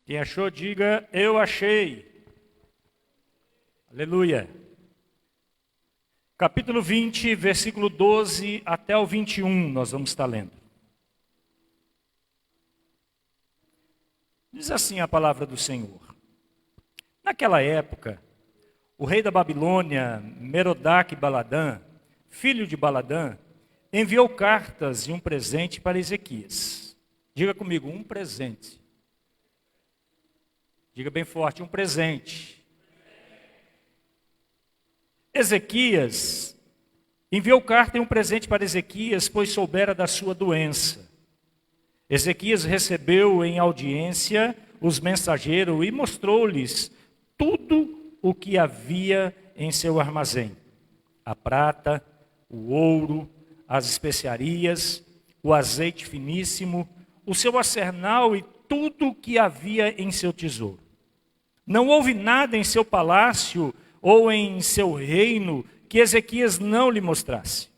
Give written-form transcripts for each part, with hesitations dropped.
Quem achou, diga, eu achei. Aleluia. Capítulo 20, versículo 12 até o 21, nós vamos estar lendo. Diz assim a palavra do Senhor. Naquela época, o rei da Babilônia, Merodach-Baladã, filho de Baladã, enviou cartas e um presente para Ezequias. Diga comigo, um presente. Diga bem forte, um presente. Ezequias enviou carta e um presente para Ezequias, pois soubera da sua doença. Ezequias recebeu em audiência os mensageiros e mostrou-lhes tudo o que havia em seu armazém: a prata, o ouro, as especiarias, o azeite finíssimo, o seu arsenal e tudo o que havia em seu tesouro. Não houve nada em seu palácio ou em seu reino que Ezequias não lhe mostrasse.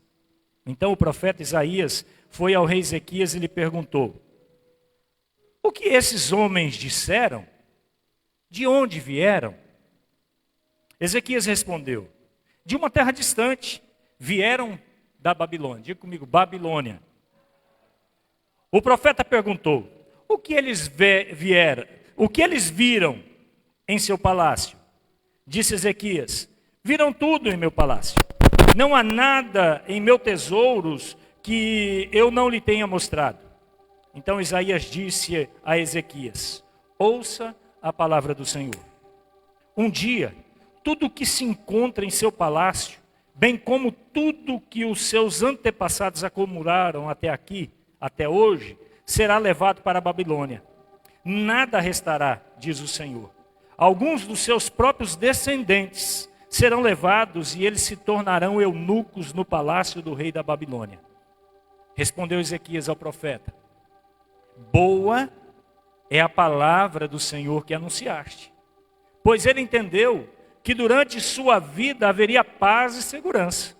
Então o profeta Isaías foi ao rei Ezequias e lhe perguntou: o que esses homens disseram? De onde vieram? Ezequias respondeu: de uma terra distante, vieram da Babilônia. Diga comigo, Babilônia. O profeta perguntou: o que eles viram em seu palácio? Disse Ezequias: viram tudo em meu palácio. Não há nada em meus tesouros que eu não lhe tenha mostrado. Então Isaías disse a Ezequias: ouça a palavra do Senhor. Um dia, tudo que se encontra em seu palácio, bem como tudo que os seus antepassados acumularam até aqui, até hoje, será levado para a Babilônia. Nada restará, diz o Senhor. Alguns dos seus próprios descendentes serão levados e eles se tornarão eunucos no palácio do rei da Babilônia. Respondeu Ezequias ao profeta: boa é a palavra do Senhor que anunciaste. Pois ele entendeu que durante sua vida haveria paz e segurança.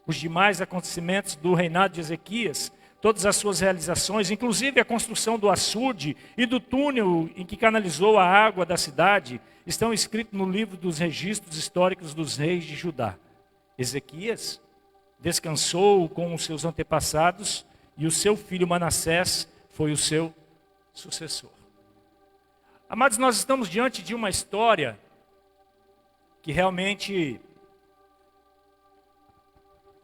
Os demais acontecimentos do reinado de Ezequias, todas as suas realizações, inclusive a construção do açude e do túnel em que canalizou a água da cidade, estão escritos no livro dos registros históricos dos reis de Judá. Ezequias descansou com os seus antepassados e o seu filho Manassés foi o seu sucessor. Amados, nós estamos diante de uma história que realmente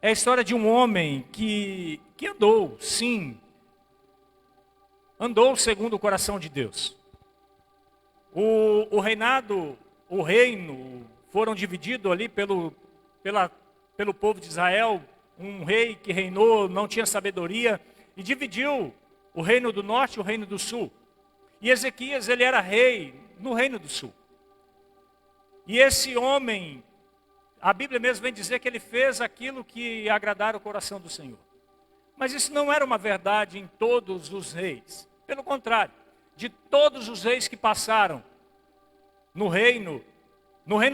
é a história de um homem que andou, sim, andou segundo o coração de Deus. O reino foram divididos ali pelo povo de Israel. Um rei que reinou, não tinha sabedoria, e dividiu o reino do norte e o reino do sul. E Ezequias, ele era rei no reino do sul. E esse homem, a Bíblia mesmo vem dizer que ele fez aquilo que agradara o coração do Senhor. Mas isso não era uma verdade em todos os reis. Pelo contrário, de todos os reis que passaram no reino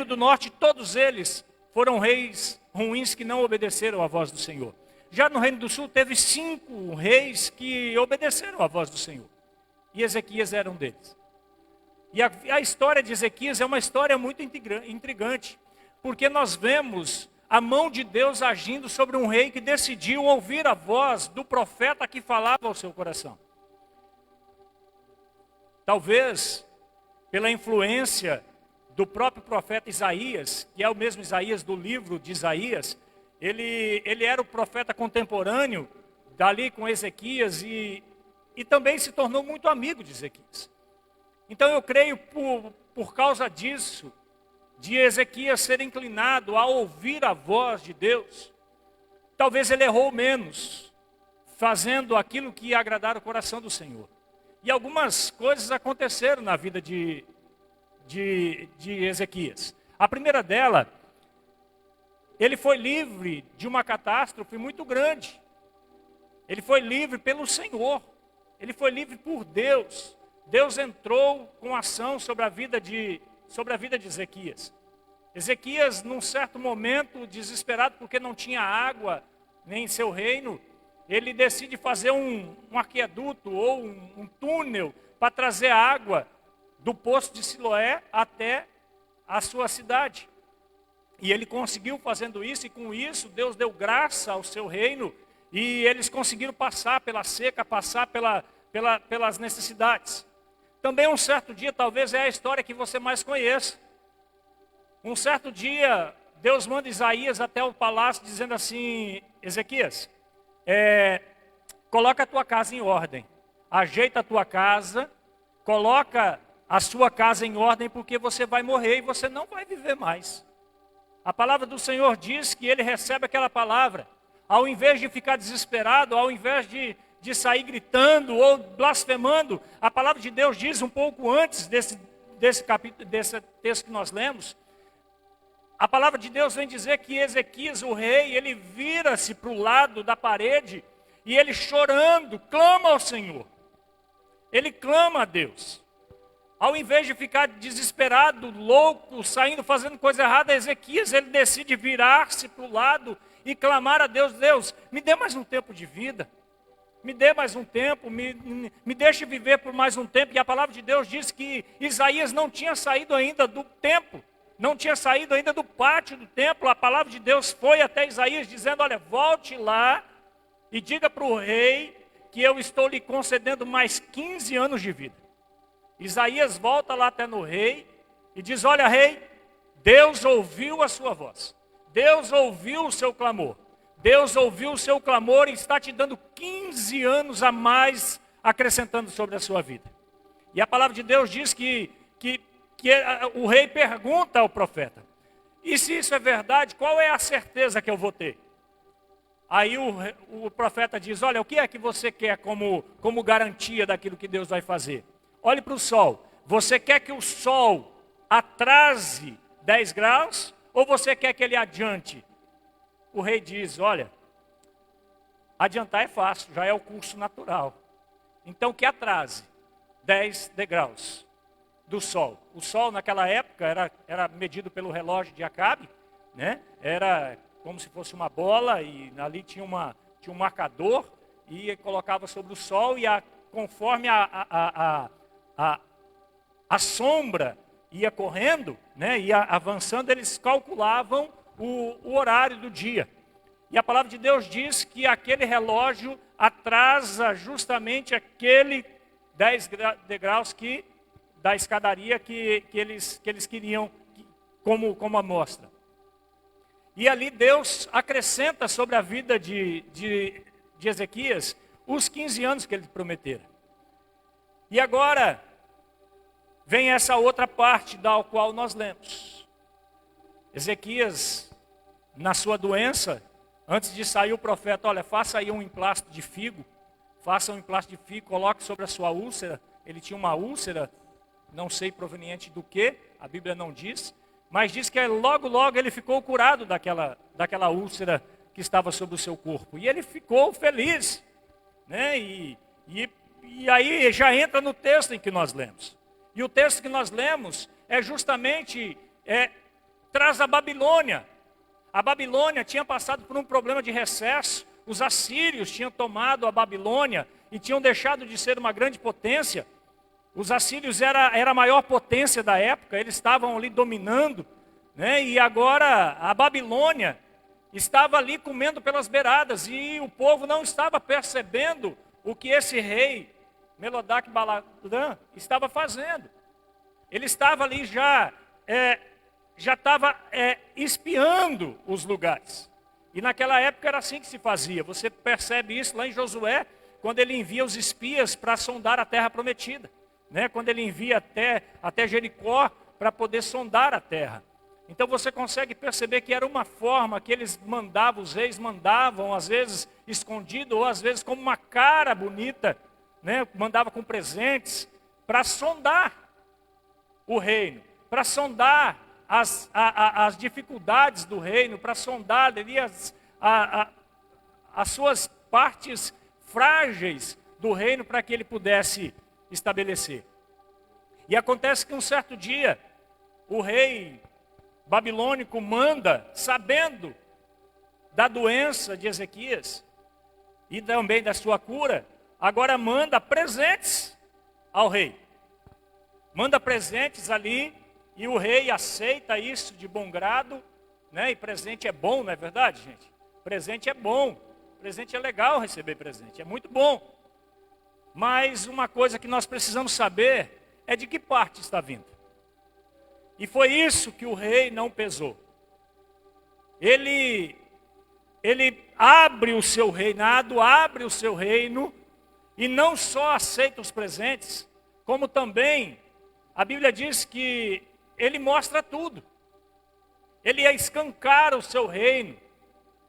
do norte, todos eles foram reis ruins que não obedeceram à voz do Senhor. Já no reino do sul, teve 5 reis que obedeceram à voz do Senhor. E Ezequias era um deles. E a história de Ezequias é uma história muito intrigante, porque nós vemos a mão de Deus agindo sobre um rei que decidiu ouvir a voz do profeta que falava ao seu coração. Talvez pela influência do próprio profeta Isaías, que é o mesmo Isaías do livro de Isaías, ele era o profeta contemporâneo dali com Ezequias e também se tornou muito amigo de Ezequias. Então eu creio por causa disso, de Ezequias ser inclinado a ouvir a voz de Deus, talvez ele errou menos, fazendo aquilo que ia agradar o coração do Senhor. E algumas coisas aconteceram na vida de Ezequias. A primeira dela, ele foi livre de uma catástrofe muito grande. Ele foi livre pelo Senhor. Ele foi livre por Deus. Deus entrou com ação sobre a vida de Ezequias. Ezequias, num certo momento, desesperado porque não tinha água nem em seu reino, ele decide fazer um aqueduto ou um túnel para trazer água do poço de Siloé até a sua cidade. E ele conseguiu fazendo isso, e com isso Deus deu graça ao seu reino, e eles conseguiram passar pela seca, passar pelas necessidades. Também um certo dia, talvez é a história que você mais conheça. Um certo dia, Deus manda Isaías até o palácio dizendo assim: Ezequias, coloca a tua casa em ordem, ajeita a tua casa, coloca a sua casa em ordem, porque você vai morrer e você não vai viver mais. A palavra do Senhor diz que ele recebe aquela palavra, ao invés de ficar desesperado, ao invés de sair gritando ou blasfemando, a palavra de Deus diz um pouco antes desse capítulo, desse texto que nós lemos, a palavra de Deus vem dizer que Ezequias, o rei, ele vira-se para o lado da parede e ele chorando, clama ao Senhor. Ele clama a Deus. Ao invés de ficar desesperado, louco, saindo, fazendo coisa errada, Ezequias, ele decide virar-se para o lado e clamar a Deus: Deus, me dê mais um tempo de vida. Me dê mais um tempo, me deixe viver por mais um tempo. E a palavra de Deus diz que Isaías não tinha saído ainda do templo, não tinha saído ainda do pátio do templo. A palavra de Deus foi até Isaías dizendo: olha, volte lá e diga para o rei que eu estou lhe concedendo mais 15 anos de vida. Isaías volta lá até no rei e diz: olha, rei, Deus ouviu a sua voz, Deus ouviu o seu clamor, Deus ouviu o seu clamor e está te dando 15 anos a mais, acrescentando sobre a sua vida. E a palavra de Deus diz que o rei pergunta ao profeta: e se isso é verdade, qual é a certeza que eu vou ter? Aí o profeta diz: olha, o que é que você quer como garantia daquilo que Deus vai fazer? Olhe para o sol. Você quer que o sol atrase 10 graus ou você quer que ele adiante? O rei diz: olha, adiantar é fácil, já é o curso natural. Então que atrase 10 degraus do sol. O sol naquela época era medido pelo relógio de Acabe, né? Era como se fosse uma bola e ali tinha um marcador e colocava sobre o sol e conforme a sombra ia correndo, né, ia avançando, eles calculavam o horário do dia. E a palavra de Deus diz que aquele relógio atrasa justamente aquele 10 degraus da escadaria que eles queriam como amostra. E ali Deus acrescenta sobre a vida de Ezequias os 15 anos que ele prometera. E agora vem essa outra parte da qual nós lemos. Ezequias, na sua doença, antes de sair o profeta: olha, faça aí um emplasto de figo, coloque sobre a sua úlcera. Ele tinha uma úlcera, não sei proveniente do que, a Bíblia não diz, mas diz que logo ele ficou curado daquela úlcera que estava sobre o seu corpo. E ele ficou feliz, né? E aí já entra no texto em que nós lemos. E o texto que nós lemos é justamente, traz a Babilônia. A Babilônia tinha passado por um problema de recesso. Os assírios tinham tomado a Babilônia e tinham deixado de ser uma grande potência. Os assírios era a maior potência da época, eles estavam ali dominando, né? E agora a Babilônia estava ali comendo pelas beiradas e o povo não estava percebendo o que esse rei Merodach-Baladã estava fazendo. Ele estava ali já estava espiando os lugares. E naquela época era assim que se fazia. Você percebe isso lá em Josué, quando ele envia os espias para sondar a terra prometida, né? Quando ele envia até Jericó para poder sondar a terra. Então você consegue perceber que era uma forma que eles mandavam, os reis mandavam, às vezes escondido, ou às vezes como uma cara bonita, né? Mandava com presentes para sondar o reino, para sondar as dificuldades do reino, para sondar ali as suas partes frágeis do reino para que ele pudesse estabelecer. E acontece que um certo dia o rei babilônico manda, sabendo da doença de Ezequias e também da sua cura, agora manda presentes ao rei. manda presentes ali, e o rei aceita isso de bom grado, né? E presente é bom, não é verdade, gente? Presente é bom, presente é legal receber presente, é muito bom. Mas uma coisa que nós precisamos saber é de que parte está vindo. E foi isso que o rei não pesou. Ele abre o seu reinado, abre o seu reino, e não só aceita os presentes, como também a Bíblia diz que ele mostra tudo. Ele escancara o seu reino.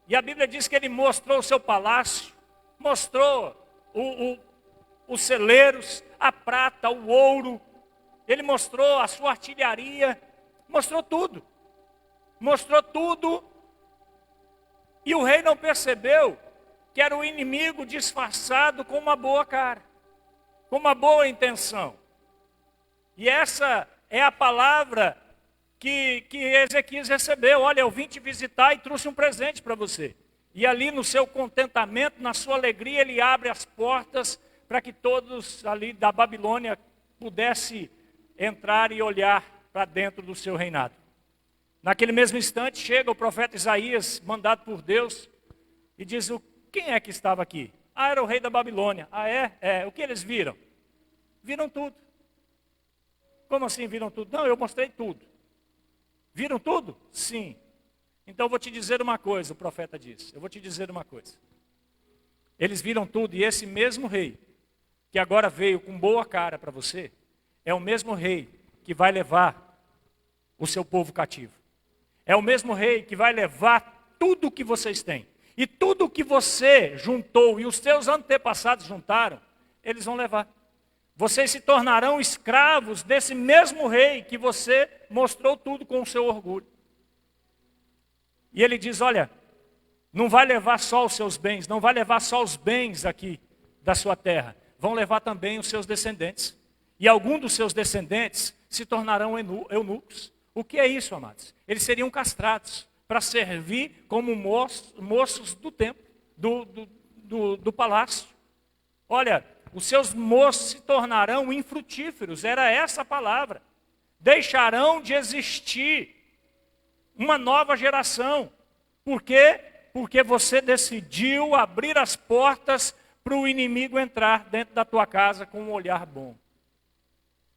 E a Bíblia diz que ele mostrou o seu palácio, mostrou os celeiros, a prata, o ouro. Ele mostrou a sua artilharia, mostrou tudo. Mostrou tudo. E o rei não percebeu que era o inimigo disfarçado com uma boa cara, com uma boa intenção. E essa é a palavra que Ezequias recebeu. Olha, eu vim te visitar e trouxe um presente para você. E ali no seu contentamento, na sua alegria, ele abre as portas para que todos ali da Babilônia pudessem entrar e olhar para dentro do seu reinado. Naquele mesmo instante chega o profeta Isaías, mandado por Deus, e diz: quem é que estava aqui? Ah, era o rei da Babilônia. Ah, é? É. O que eles viram? Viram tudo. Como assim viram tudo? Não, eu mostrei tudo. Viram tudo? Sim. Então eu vou te dizer uma coisa, o profeta disse. Eu vou te dizer uma coisa. Eles viram tudo, e esse mesmo rei, que agora veio com boa cara para você, é o mesmo rei que vai levar o seu povo cativo. É o mesmo rei que vai levar tudo o que vocês têm. E tudo o que você juntou e os seus antepassados juntaram, eles vão levar. Vocês se tornarão escravos desse mesmo rei que você mostrou tudo com o seu orgulho. E ele diz: olha, não vai levar só os seus bens, não vai levar só os bens aqui da sua terra. Vão levar também os seus descendentes. E alguns dos seus descendentes se tornarão eunucos. O que é isso, amados? Eles seriam castrados para servir como moços do templo, do palácio. Olha, os seus moços se tornarão infrutíferos, era essa a palavra. Deixarão de existir uma nova geração. Por quê? Porque você decidiu abrir as portas para o inimigo entrar dentro da tua casa com um olhar bom.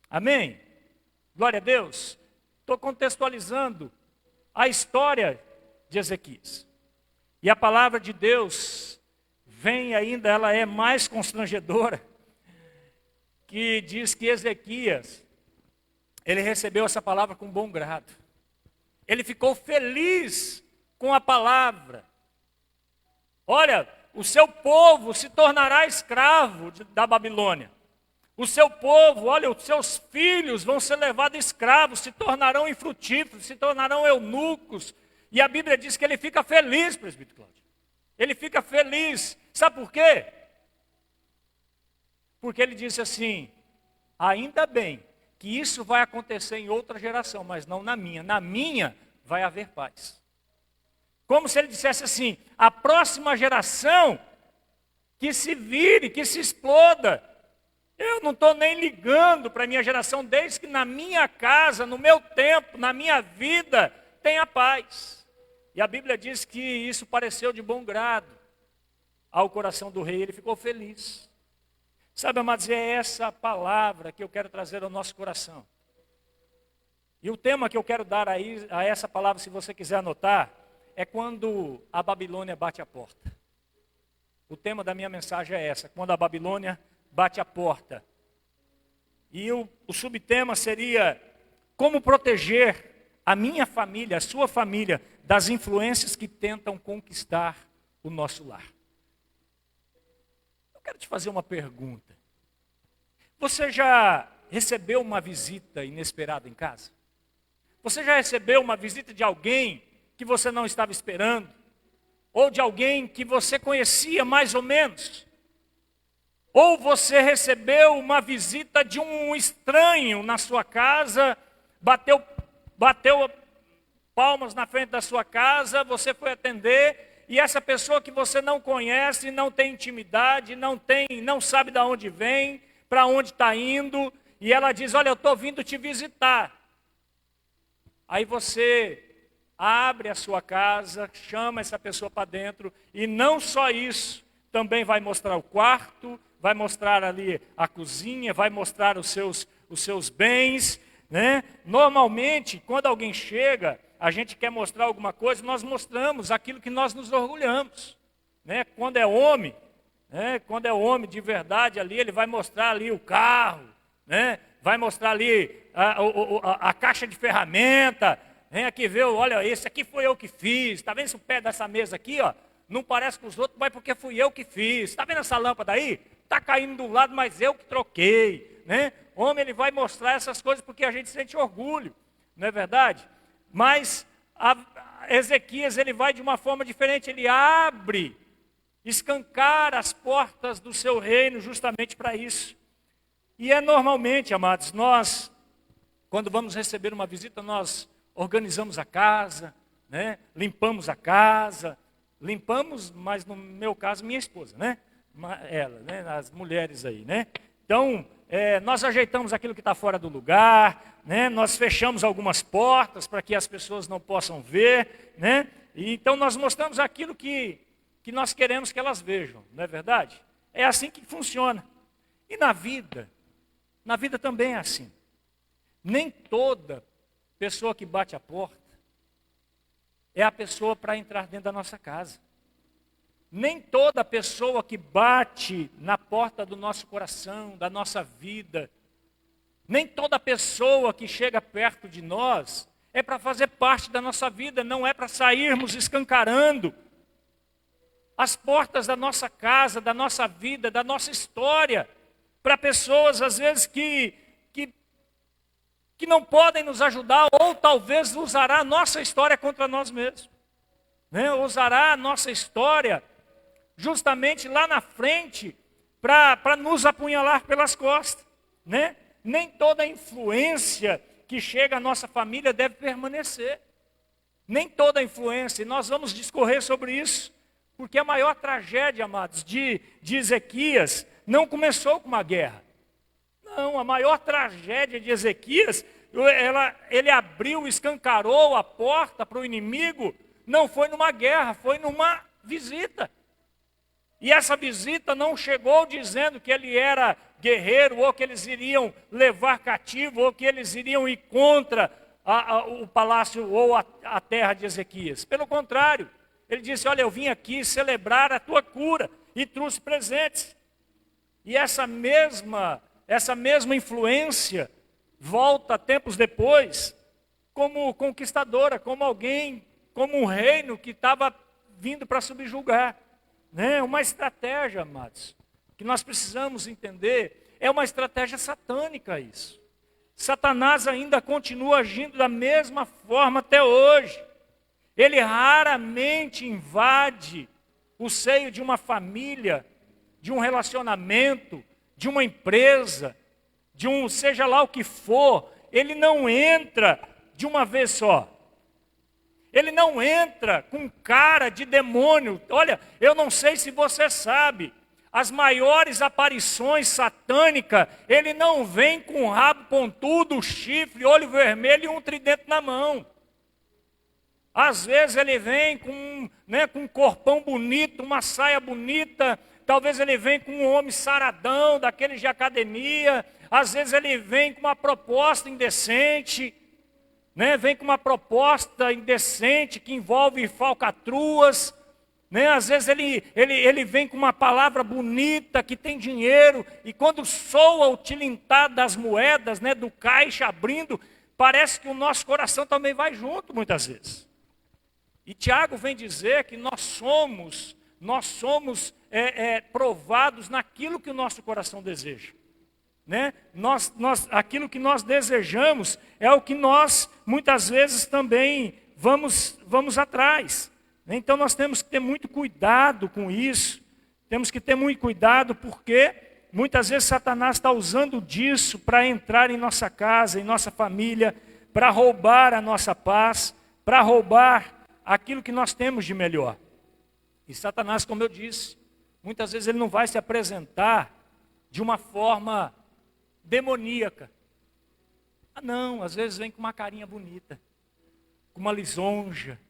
Amém? Glória a Deus. Estou contextualizando a história de Ezequias. E a palavra de Deus vem ainda, ela é mais constrangedora, que diz que Ezequias, ele recebeu essa palavra com bom grado. Ele ficou feliz com a palavra. Olha, o seu povo se tornará escravo da Babilônia. O seu povo, olha, os seus filhos vão ser levados escravos, se tornarão infrutíferos, se tornarão eunucos. E a Bíblia diz que ele fica feliz, presbítero Cláudio. Ele fica feliz. Sabe por quê? Porque ele disse assim: ainda bem que isso vai acontecer em outra geração, mas não na minha. Na minha vai haver paz. Como se ele dissesse assim: a próxima geração que se vire, que se exploda. Eu não estou nem ligando para a minha geração, desde que na minha casa, no meu tempo, na minha vida, tenha paz. E a Bíblia diz que isso pareceu de bom grado ao coração do rei, ele ficou feliz. Sabe, amados, é essa palavra que eu quero trazer ao nosso coração. E o tema que eu quero dar aí, a essa palavra, se você quiser anotar, é quando a Babilônia bate a porta. O tema da minha mensagem é essa: quando a Babilônia bate a porta. E o subtema seria: como proteger a minha família, a sua família, das influências que tentam conquistar o nosso lar. Eu quero te fazer uma pergunta. Você já recebeu uma visita inesperada em casa? Você já recebeu uma visita de alguém que você não estava esperando? Ou de alguém que você conhecia mais ou menos? Ou você recebeu uma visita de um estranho na sua casa, bateu palmas na frente da sua casa, você foi atender, e essa pessoa que você não conhece, não tem intimidade, não sabe de onde vem, para onde está indo, e ela diz, olha, eu estou vindo te visitar. Aí você abre a sua casa, chama essa pessoa para dentro, e não só isso, também vai mostrar o quarto, vai mostrar ali a cozinha, vai mostrar os seus bens, né? Normalmente, quando alguém chega, a gente quer mostrar alguma coisa, nós mostramos aquilo que nós nos orgulhamos, né? Quando é homem de verdade ali, ele vai mostrar ali o carro, né? Vai mostrar ali a caixa de ferramenta. Vem aqui ver, olha, esse aqui foi eu que fiz. Está vendo esse pé dessa mesa aqui, ó? Não parece com os outros, mas porque fui eu que fiz. Está vendo essa lâmpada aí? Está caindo do lado, mas eu que troquei, né? Homem, ele vai mostrar essas coisas porque a gente sente orgulho, não é verdade? Mas Ezequias, ele vai de uma forma diferente, ele abre, escancara as portas do seu reino justamente para isso. E é normalmente, amados, nós, quando vamos receber uma visita, nós organizamos a casa, né? Limpamos a casa, mas no meu caso, minha esposa, né? Ela, né? As mulheres aí, né? Então, nós ajeitamos aquilo que está fora do lugar, né? Nós fechamos algumas portas para que as pessoas não possam ver, né? E então nós mostramos aquilo que nós queremos que elas vejam, não é verdade? É assim que funciona. E na vida também é assim. Nem toda pessoa que bate a porta é a pessoa para entrar dentro da nossa casa. Nem toda pessoa que bate na porta do nosso coração, da nossa vida, nem toda pessoa que chega perto de nós é para fazer parte da nossa vida, não é para sairmos escancarando as portas da nossa casa, da nossa vida, da nossa história, para pessoas às vezes que não podem nos ajudar, ou talvez usará a nossa história contra nós mesmos, né? Usará a nossa história justamente lá na frente para nos apunhalar pelas costas, né? Nem toda influência que chega à nossa família deve permanecer. Nem toda influência, e nós vamos discorrer sobre isso, porque a maior tragédia, amados, de Ezequias não começou com uma guerra. Não, a maior tragédia de Ezequias, ele abriu, escancarou a porta para o inimigo, não foi numa guerra, foi numa visita. E essa visita não chegou dizendo que ele era guerreiro, ou que eles iriam levar cativo, ou que eles iriam ir contra o palácio ou a terra de Ezequias. Pelo contrário, ele disse, olha, eu vim aqui celebrar a tua cura, e trouxe presentes. E essa mesma influência volta tempos depois como conquistadora, como alguém, como um reino que estava vindo para subjugar, né? Uma estratégia, amados, que nós precisamos entender, é uma estratégia satânica isso. Satanás ainda continua agindo da mesma forma até hoje. Ele raramente invade o seio de uma família, de um relacionamento, de uma empresa, seja lá o que for. Ele não entra de uma vez só. Ele não entra com cara de demônio. Olha, eu não sei se você sabe, as maiores aparições satânicas, ele não vem com rabo pontudo, chifre, olho vermelho e um tridente na mão. Às vezes ele vem com um corpão bonito, uma saia bonita. Talvez ele venha com um homem saradão, daqueles de academia. Às vezes ele vem com uma proposta indecente, né? Vem com uma proposta indecente que envolve falcatruas, né? Às vezes ele vem com uma palavra bonita, que tem dinheiro, e quando soa o tilintar das moedas, né, do caixa abrindo, parece que o nosso coração também vai junto muitas vezes. E Tiago vem dizer que nós somos provados naquilo que o nosso coração deseja, né? Aquilo que nós desejamos é o que nós muitas vezes também vamos atrás. Então nós temos que ter muito cuidado com isso. Temos que ter muito cuidado porque muitas vezes Satanás está usando disso para entrar em nossa casa, em nossa família, para roubar a nossa paz, para roubar aquilo que nós temos de melhor. E Satanás, como eu disse, muitas vezes ele não vai se apresentar de uma forma demoníaca. Ah não, às vezes vem com uma carinha bonita, com uma lisonja,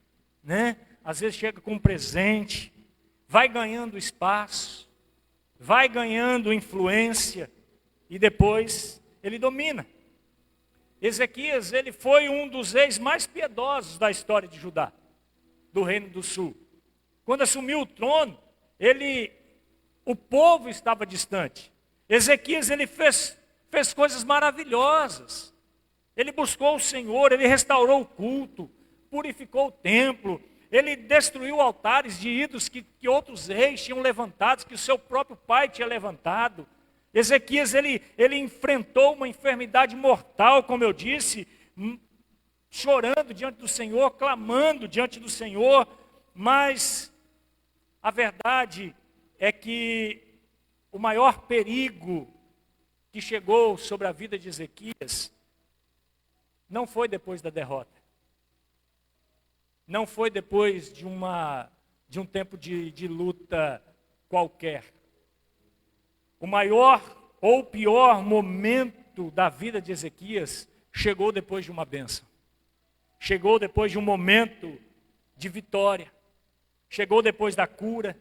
né? Às vezes chega com um presente, vai ganhando espaço, vai ganhando influência e depois ele domina. Ezequias, ele foi um dos reis mais piedosos da história de Judá, do Reino do Sul. Quando assumiu o trono, o povo estava distante. Ezequias, ele fez coisas maravilhosas. Ele buscou o Senhor, ele restaurou o culto, purificou o templo, ele destruiu altares de ídolos que outros reis tinham levantados, que o seu próprio pai tinha levantado. Ezequias, ele enfrentou uma enfermidade mortal, como eu disse, chorando diante do Senhor, clamando diante do Senhor, mas a verdade é que o maior perigo que chegou sobre a vida de Ezequias não foi depois da derrota. Não foi depois de um tempo de luta qualquer. O maior ou pior momento da vida de Ezequias chegou depois de uma bênção. Chegou depois de um momento de vitória. Chegou depois da cura.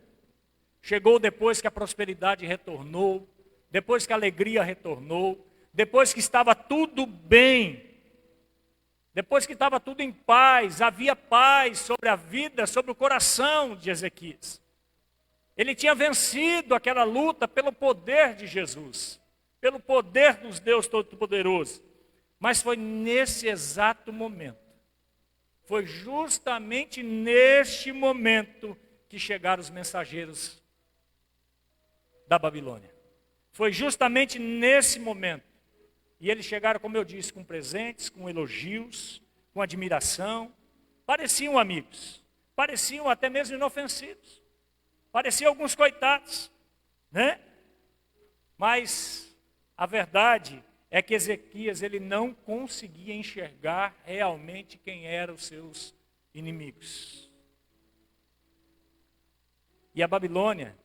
Chegou depois que a prosperidade retornou. Depois que a alegria retornou. Depois que estava tudo bem. Depois que estava tudo em paz, havia paz sobre a vida, sobre o coração de Ezequias. Ele tinha vencido aquela luta pelo poder de Jesus, pelo poder dos Deus Todo-Poderoso. Mas foi nesse exato momento, foi justamente neste momento que chegaram os mensageiros da Babilônia. Foi justamente nesse momento. E eles chegaram, como eu disse, com presentes, com elogios, com admiração. Pareciam amigos, pareciam até mesmo inofensivos. Pareciam alguns coitados, né? Mas a verdade é que Ezequias, ele não conseguia enxergar realmente quem eram os seus inimigos. E a Babilônia,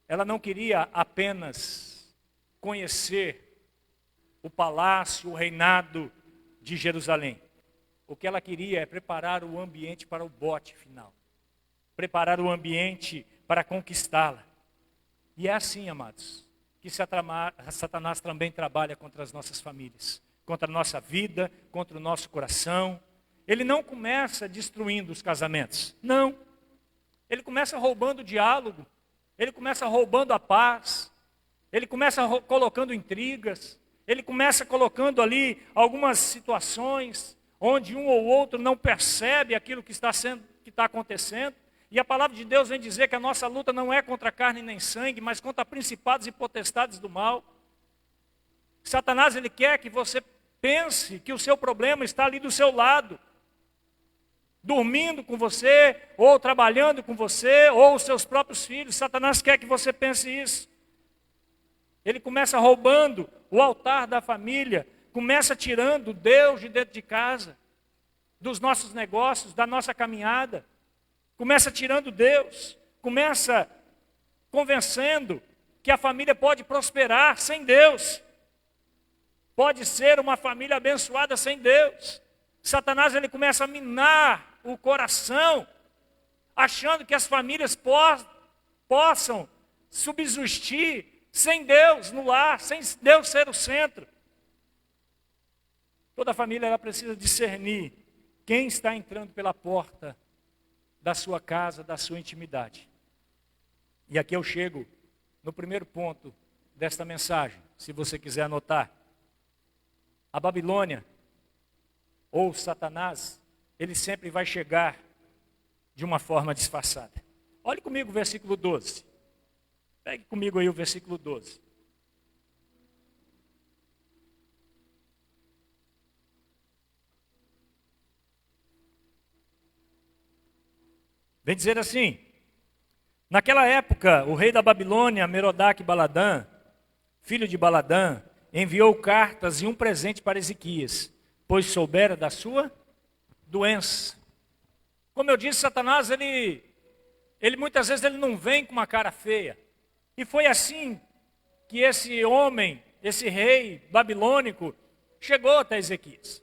ela não queria apenas conhecer o palácio, o reinado de Jerusalém. O que ela queria é preparar o ambiente para o bote final. Preparar o ambiente para conquistá-la. E é assim, amados, que Satanás também trabalha contra as nossas famílias, contra a nossa vida, contra o nosso coração. Ele não começa destruindo os casamentos, não. Ele começa roubando o diálogo, ele começa roubando a paz, ele começa colocando intrigas, ele começa colocando ali algumas situações onde um ou outro não percebe aquilo que está acontecendo. E a palavra de Deus vem dizer que a nossa luta não é contra carne nem sangue, mas contra principados e potestades do mal. Satanás, ele quer que você pense que o seu problema está ali do seu lado, dormindo com você, ou trabalhando com você, ou os seus próprios filhos. Satanás quer que você pense isso. Ele começa roubando o altar da família, começa tirando Deus de dentro de casa, dos nossos negócios, da nossa caminhada. Começa tirando Deus, começa convencendo que a família pode prosperar sem Deus. Pode ser uma família abençoada sem Deus. Satanás, ele começa a minar o coração, achando que as famílias possam subsistir sem Deus no lar, sem Deus ser o centro. Toda família, ela precisa discernir quem está entrando pela porta da sua casa, da sua intimidade. E aqui eu chego no primeiro ponto desta mensagem, se você quiser anotar. A Babilônia, ou Satanás, ele sempre vai chegar de uma forma disfarçada. Olhe comigo o versículo 12. Pegue comigo aí o versículo 12. Vem dizer assim: naquela época, o rei da Babilônia, Merodach-Baladã, filho de Baladã, enviou cartas e um presente para Ezequias, pois soubera da sua doença. Como eu disse, Satanás, ele muitas vezes ele não vem com uma cara feia. E foi assim que esse homem, esse rei babilônico, chegou até Ezequias.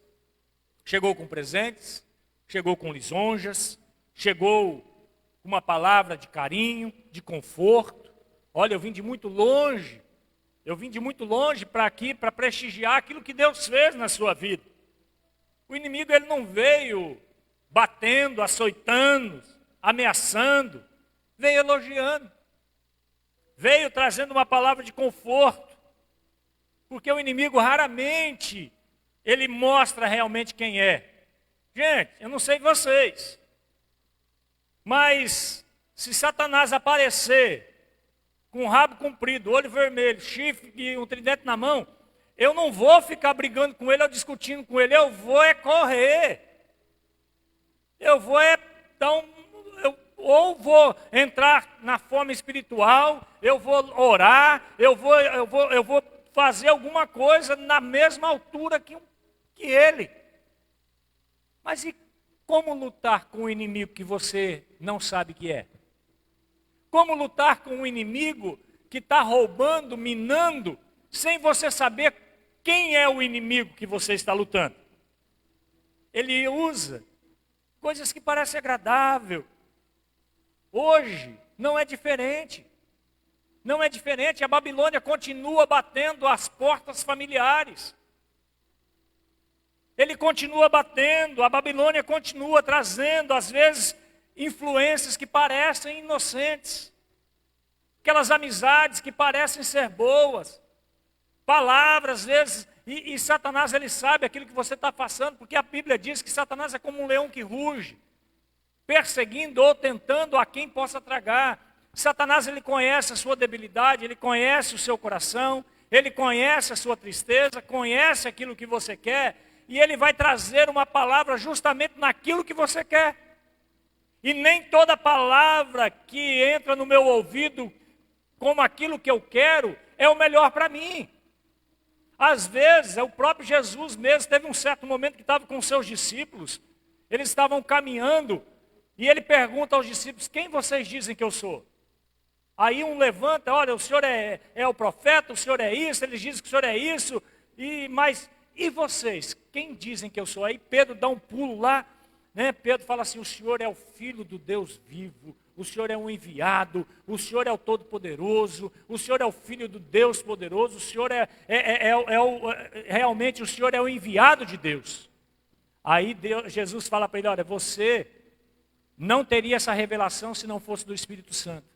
Chegou com presentes, chegou com lisonjas, chegou com uma palavra de carinho, de conforto. Olha, eu vim de muito longe para aqui, para prestigiar aquilo que Deus fez na sua vida. O inimigo, ele não veio batendo, açoitando, ameaçando, veio elogiando. Veio trazendo uma palavra de conforto. Porque o inimigo raramente, ele mostra realmente quem é. Gente, eu não sei vocês, mas se Satanás aparecer com o rabo comprido, olho vermelho, chifre e um tridente na mão, eu não vou ficar brigando com ele ou discutindo com ele, eu vou correr. Eu vou ou vou entrar na fome espiritual, eu vou orar, eu vou fazer alguma coisa na mesma altura que ele. Mas e como lutar com o inimigo que você não sabe que é? Como lutar com um inimigo que está roubando, minando, sem você saber quem é o inimigo que você está lutando? Ele usa coisas que parecem agradáveis. Hoje não é diferente. Não é diferente. A Babilônia continua batendo as portas familiares. Ele continua batendo, a Babilônia continua trazendo, às vezes, influências que parecem inocentes. Aquelas amizades que parecem ser boas. Palavras, às vezes, e Satanás, ele sabe aquilo que você está passando, porque a Bíblia diz que Satanás é como um leão que ruge, perseguindo ou tentando a quem possa tragar. Satanás, ele conhece a sua debilidade, ele conhece o seu coração, ele conhece a sua tristeza, conhece aquilo que você quer, e ele vai trazer uma palavra justamente naquilo que você quer. E nem toda palavra que entra no meu ouvido como aquilo que eu quero é o melhor para mim. Às vezes, o próprio Jesus mesmo teve um certo momento que estava com os seus discípulos, eles estavam caminhando, e ele pergunta aos discípulos: quem vocês dizem que eu sou? Aí um levanta: olha, o senhor é o profeta, o senhor é isso, eles dizem que o senhor é isso, mas e vocês? Quem dizem que eu sou? Aí Pedro dá um pulo lá, né? Pedro fala assim: o senhor é o Filho do Deus vivo, o senhor é um enviado, o senhor é o Todo-Poderoso, o senhor é o Filho do Deus poderoso, o senhor realmente o senhor é o enviado de Deus. Aí Jesus fala para ele: olha, você não teria essa revelação se não fosse do Espírito Santo.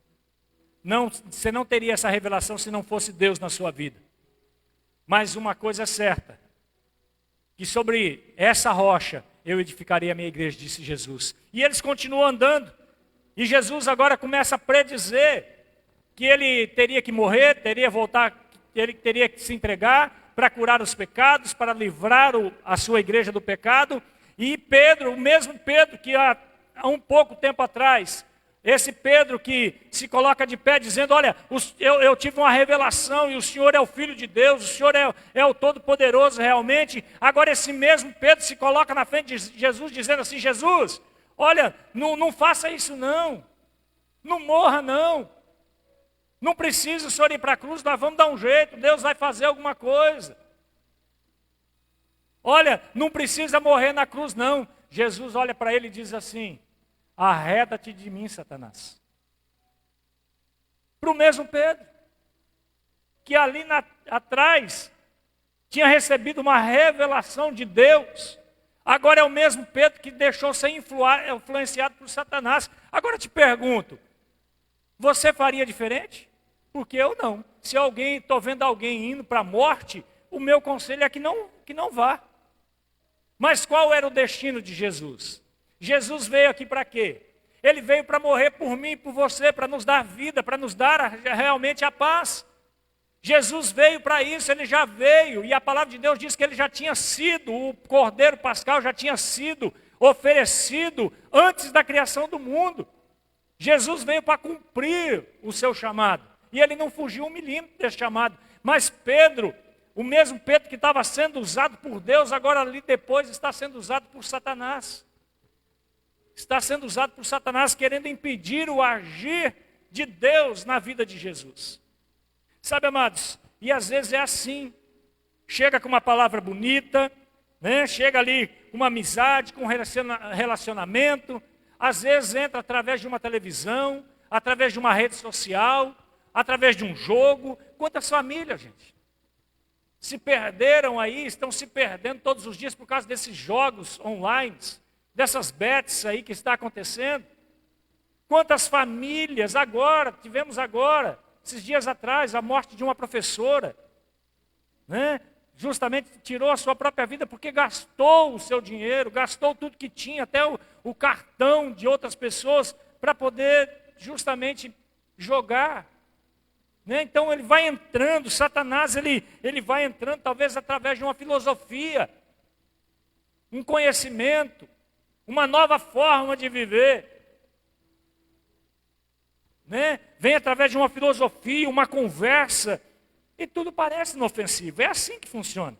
Você não teria essa revelação se não fosse Deus na sua vida. Mas uma coisa é certa, que sobre essa rocha eu edificarei a minha igreja, disse Jesus. E eles continuam andando. E Jesus agora começa a predizer que ele teria que morrer, ele teria que se entregar para curar os pecados, para livrar a sua igreja do pecado. E Pedro, o mesmo Pedro que há um pouco tempo atrás, esse Pedro que se coloca de pé dizendo: olha, eu tive uma revelação e o Senhor é o Filho de Deus, o Senhor é o Todo-Poderoso realmente. Agora esse mesmo Pedro se coloca na frente de Jesus dizendo assim: Jesus, olha, não faça isso não morra não precisa o Senhor ir para a cruz, nós vamos dar um jeito, Deus vai fazer alguma coisa. Olha, não precisa morrer na cruz não. Jesus olha para ele e diz assim: arreda-te de mim, Satanás. Para o mesmo Pedro, que ali atrás tinha recebido uma revelação de Deus. Agora é o mesmo Pedro que deixou ser influenciado por Satanás. Agora eu te pergunto, você faria diferente? Porque eu não. Se estou vendo alguém indo para a morte, o meu conselho é que não vá. Mas qual era o destino de Jesus? Jesus veio aqui para quê? Ele veio para morrer por mim e por você, para nos dar vida, para nos dar realmente a paz. Jesus veio para isso, ele já veio, e a palavra de Deus diz que ele já tinha sido, o Cordeiro Pascal já tinha sido oferecido antes da criação do mundo. Jesus veio para cumprir o seu chamado, e ele não fugiu um milímetro desse chamado. Mas Pedro, o mesmo Pedro que estava sendo usado por Deus, agora ali depois está sendo usado por Satanás. Está sendo usado por Satanás, querendo impedir o agir de Deus na vida de Jesus. Sabe, amados, E às vezes é assim. Chega com uma palavra bonita, né? Chega ali com uma amizade, com um relacionamento. Às vezes entra através de uma televisão, através de uma rede social, através de um jogo. Quantas famílias, gente, se perderam aí, estão se perdendo todos os dias por causa desses jogos online, dessas bets aí que está acontecendo. Quantas famílias tivemos agora, esses dias atrás, a morte de uma professora, né? Justamente tirou a sua própria vida porque gastou o seu dinheiro, gastou tudo que tinha, até o cartão de outras pessoas, para poder justamente jogar. Né? Então ele vai entrando, Satanás ele vai entrando talvez através de uma filosofia, um conhecimento, uma nova forma de viver. Né? Vem através de uma filosofia, uma conversa, e tudo parece inofensivo. É assim que funciona.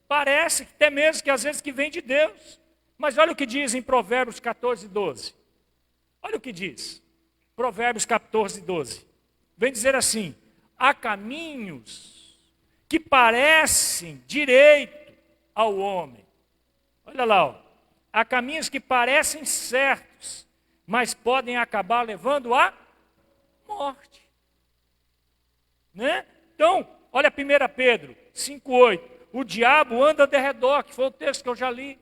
Parece até mesmo que às vezes que vem de Deus. Mas olha o que diz em Provérbios 14, 12. Olha o que diz. Provérbios 14, 12. Vem dizer assim: há caminhos que parecem direito ao homem. Olha lá, ó. Há caminhos que parecem certos, mas podem acabar levando à morte. Né? Então, olha 1 Pedro 5,8. O diabo anda de redor, que foi o texto que eu já li,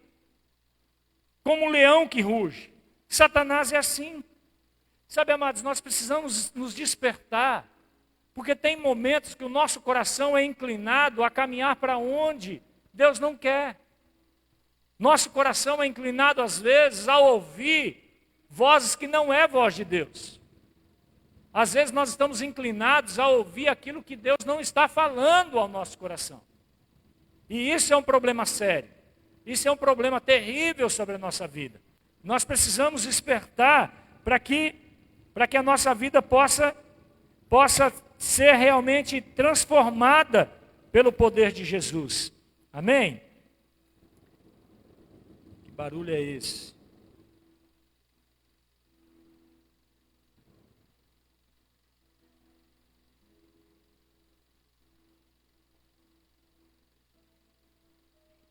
como um leão que ruge. Satanás é assim. Sabe, amados, nós precisamos nos despertar, porque tem momentos que o nosso coração é inclinado a caminhar para onde Deus não quer. Nosso coração é inclinado, às vezes, a ouvir vozes que não é voz de Deus. Às vezes nós estamos inclinados a ouvir aquilo que Deus não está falando ao nosso coração. E isso é um problema sério. Isso é um problema terrível sobre a nossa vida. Nós precisamos despertar para que a nossa vida possa ser realmente transformada pelo poder de Jesus. Amém? Que barulho é esse?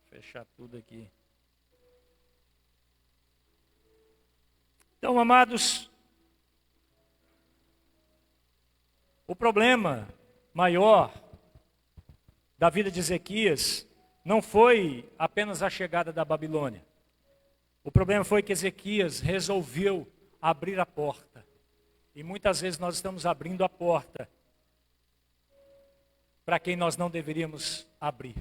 Fechar tudo aqui. Então, amados, o problema maior da vida de Ezequias não foi apenas a chegada da Babilônia. O problema foi que Ezequias resolveu abrir a porta. E muitas vezes nós estamos abrindo a porta para quem nós não deveríamos abrir.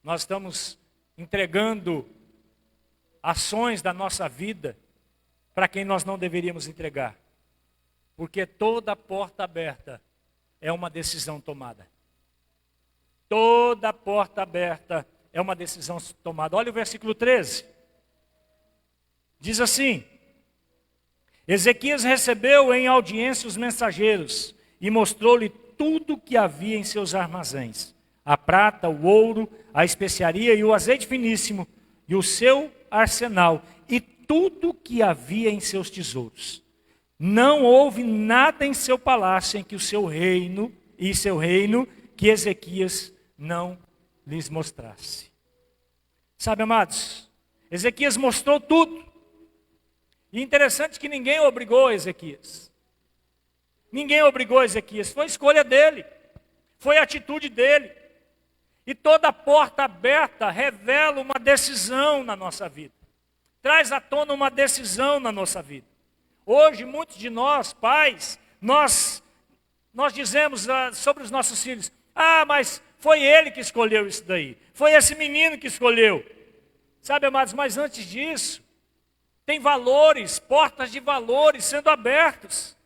Nós estamos entregando ações da nossa vida para quem nós não deveríamos entregar. Porque toda porta aberta é uma decisão tomada. Toda porta aberta é uma decisão tomada. Olha o versículo 13. Diz assim: Ezequias recebeu em audiência os mensageiros e mostrou-lhe tudo o que havia em seus armazéns: a prata, o ouro, a especiaria e o azeite finíssimo, e o seu arsenal, e tudo o que havia em seus tesouros. Não houve nada em seu palácio em que seu reino que Ezequias não lhes mostrasse. Sabe, amados, Ezequias mostrou tudo. E interessante que ninguém obrigou Ezequias. Ninguém obrigou Ezequias, foi escolha dele, foi atitude dele. E toda porta aberta revela uma decisão na nossa vida. Traz à tona uma decisão na nossa vida. Hoje, muitos de nós, pais, nós dizemos sobre os nossos filhos: ah, mas foi ele que escolheu isso daí. Foi esse menino que escolheu. Sabe, amados, mas antes disso, tem valores, portas de valores sendo abertos.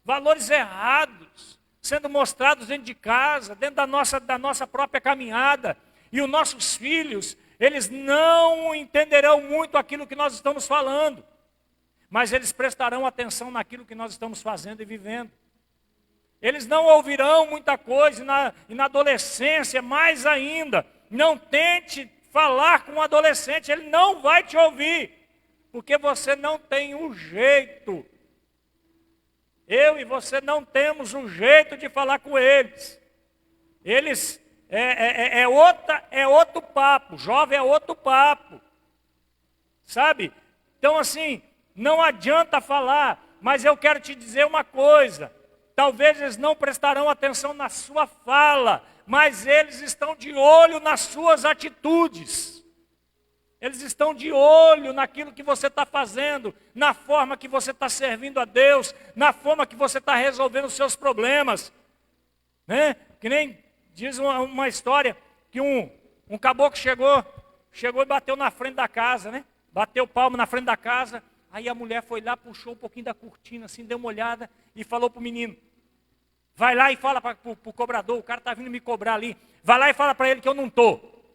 Valores errados sendo mostrados dentro de casa, dentro da nossa própria caminhada. E os nossos filhos, eles não entenderão muito aquilo que nós estamos falando, mas eles prestarão atenção naquilo que nós estamos fazendo e vivendo. Eles não ouvirão muita coisa, e na adolescência mais ainda. Não tente falar com um adolescente, ele não vai te ouvir, porque você não tem o jeito Eu e você não temos um jeito de falar com eles. Eles é outro papo, jovem é outro papo. Sabe? Então assim, não adianta falar, mas eu quero te dizer uma coisa. Talvez eles não prestarão atenção na sua fala, mas eles estão de olho nas suas atitudes. Eles estão de olho naquilo que você está fazendo, na forma que você está servindo a Deus, na forma que você está resolvendo os seus problemas. Né? Que nem diz uma história que um caboclo chegou e bateu na frente da casa, né? Bateu palmo na frente da casa. Aí a mulher foi lá, puxou um pouquinho da cortina, assim, deu uma olhada e falou para o menino: vai lá e fala para o cobrador, o cara está vindo me cobrar ali. Vai lá e fala para ele que eu não estou.